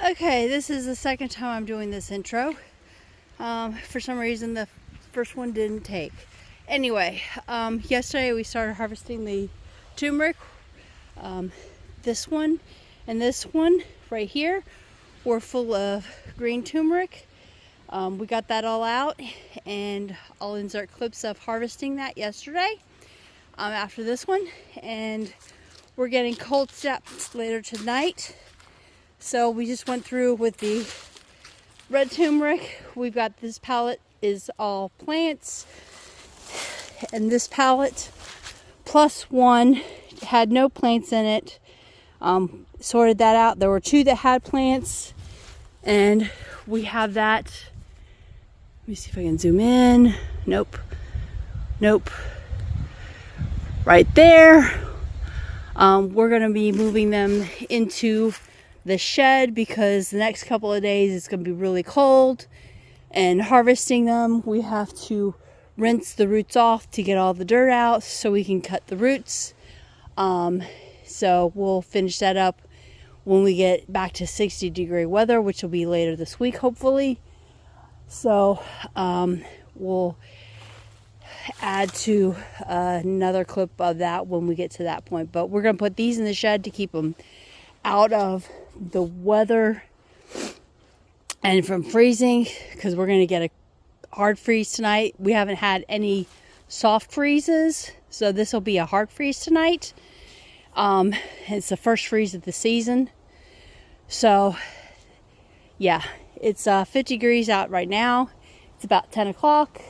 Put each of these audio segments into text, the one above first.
Okay, this is the second time I'm doing this intro. For some reason, the first one didn't take. Anyway, yesterday we started harvesting the turmeric. This one and this one right here were full of green turmeric. We got that all out, and I'll insert clips of harvesting that yesterday after this one. And we're getting cold snaps later tonight. So we just went through with the red turmeric. We've got this pallet is all plants, and this pallet plus one had no plants in it. Sorted that out. There were two that had plants, and we have that. Let me see if I can zoom in. Nope. Right there. We're going to be moving them into the shed because the next couple of days it's going to be really cold, and harvesting them we have to rinse the roots off to get all the dirt out so we can cut the roots. So we'll finish that up when we get back to 60-degree weather, which will be later this week hopefully. So we'll add to another clip of that when we get to that point, but we're going to put these in the shed to keep them out of the weather and from freezing, because we're going to get a hard freeze tonight. We haven't had any soft freezes, so this will be a hard freeze tonight. It's the first freeze of the season. So yeah, it's 50 degrees out right now. It's about 10 o'clock.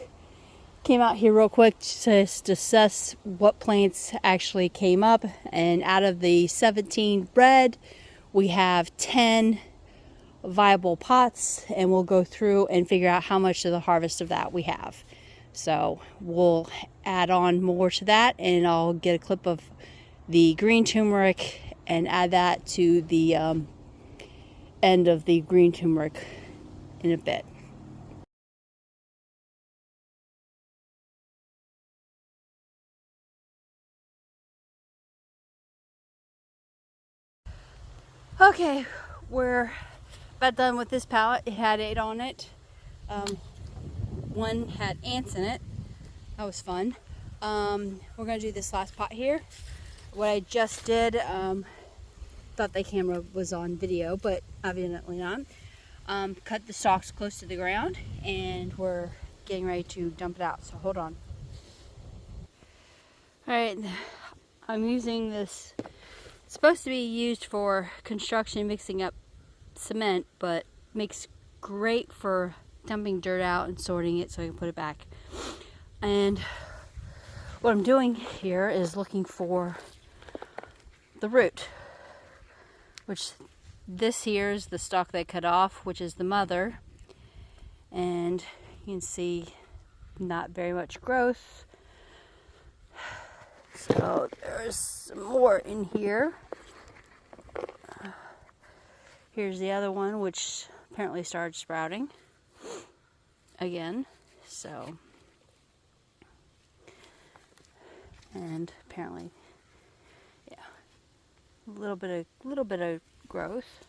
Came out here real quick to assess what plants actually came up, and out of the 17 red, we have 10 viable pots, and we'll go through and figure out how much of the harvest of that we have. So we'll add on more to that, and I'll get a clip of the green turmeric and add that to the end of the green turmeric in a bit. Okay, we're about done with this pallet. It had 8 on it. One had ants in it. That was fun. We're going to do this last pot here. What I just did, thought the camera was on video, but evidently not. Cut the stalks close to the ground, and we're getting ready to dump it out, so hold on. Alright, I'm using this. It's supposed to be used for construction, mixing up cement, but makes great for dumping dirt out and sorting it so I can put it back. And what I'm doing here is looking for the root, which this here is the stalk they cut off, which is the mother, and you can see not very much growth. So there's some more in here. Here's the other one, which apparently started sprouting again. So, and apparently, yeah, a little bit of growth.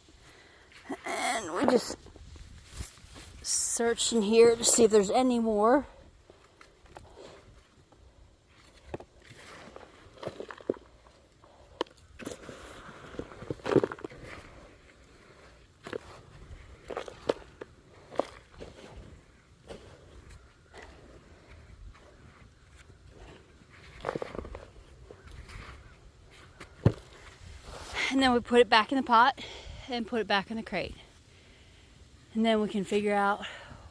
And we just search in here to see if there's any more. And then we put it back in the pot and put it back in the crate. And then we can figure out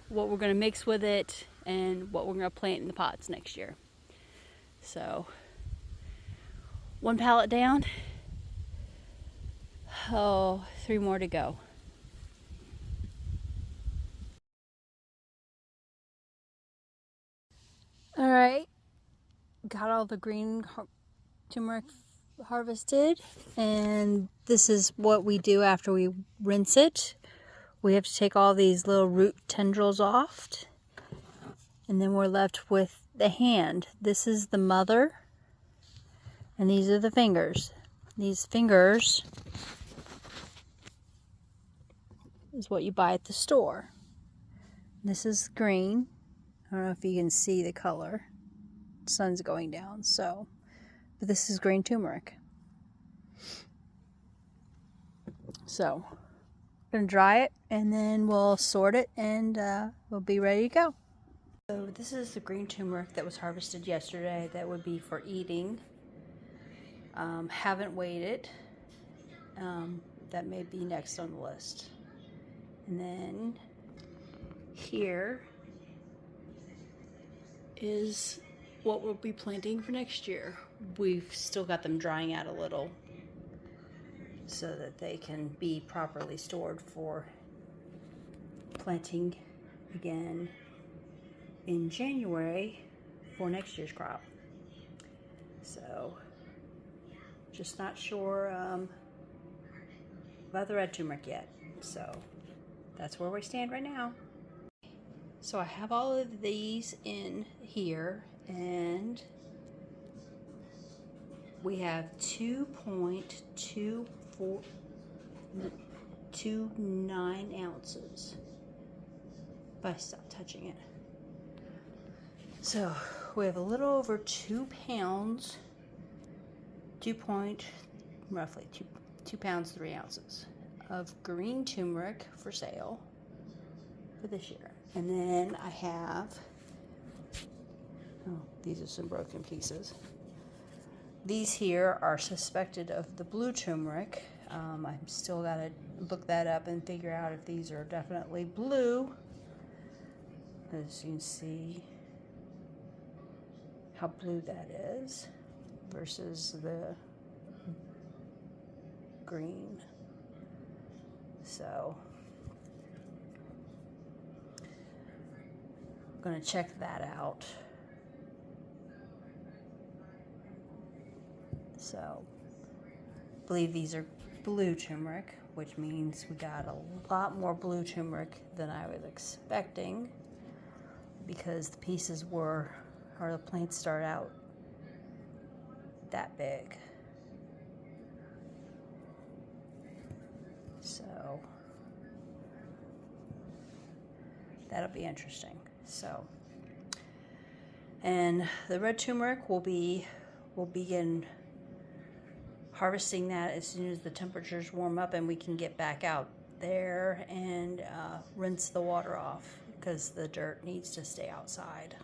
what we're going to mix with it and what we're going to plant in the pots next year. So, one pallet down. Oh, 3 more to go. Alright, got all the green turmeric harvested, and this is what we do after we rinse it. We have to take all these little root tendrils off, and then we're left with the hand. This is the mother, and these are the fingers. These fingers is what you buy at the store. This is green. I don't know if you can see the color. The sun's going down, so. But this is green turmeric. So, I'm going to dry it and then we'll sort it and we'll be ready to go. So this is the green turmeric that was harvested yesterday. That would be for eating. Haven't weighed it. That may be next on the list. And then here is what we'll be planting for next year. We've still got them drying out a little so that they can be properly stored for planting again in January for next year's crop. So just not sure about the red turmeric yet. So that's where we stand right now. So I have all of these in here, and we have 2.29 ounces. If I stop touching it. So we have a little over 2 pounds, roughly 2 pounds 3 ounces of green turmeric for sale for this year. And then I have, oh, these are some broken pieces. These here are suspected of the blue turmeric. I'm still gotta look that up and figure out if these are definitely blue. As you can see how blue that is versus the green. So I'm gonna check that out. So I believe these are blue turmeric, which means we got a lot more blue turmeric than I was expecting, because the pieces or the plants start out that big. So that'll be interesting. So, and the red turmeric we'll begin harvesting that as soon as the temperatures warm up and we can get back out there and rinse the water off, because the dirt needs to stay outside.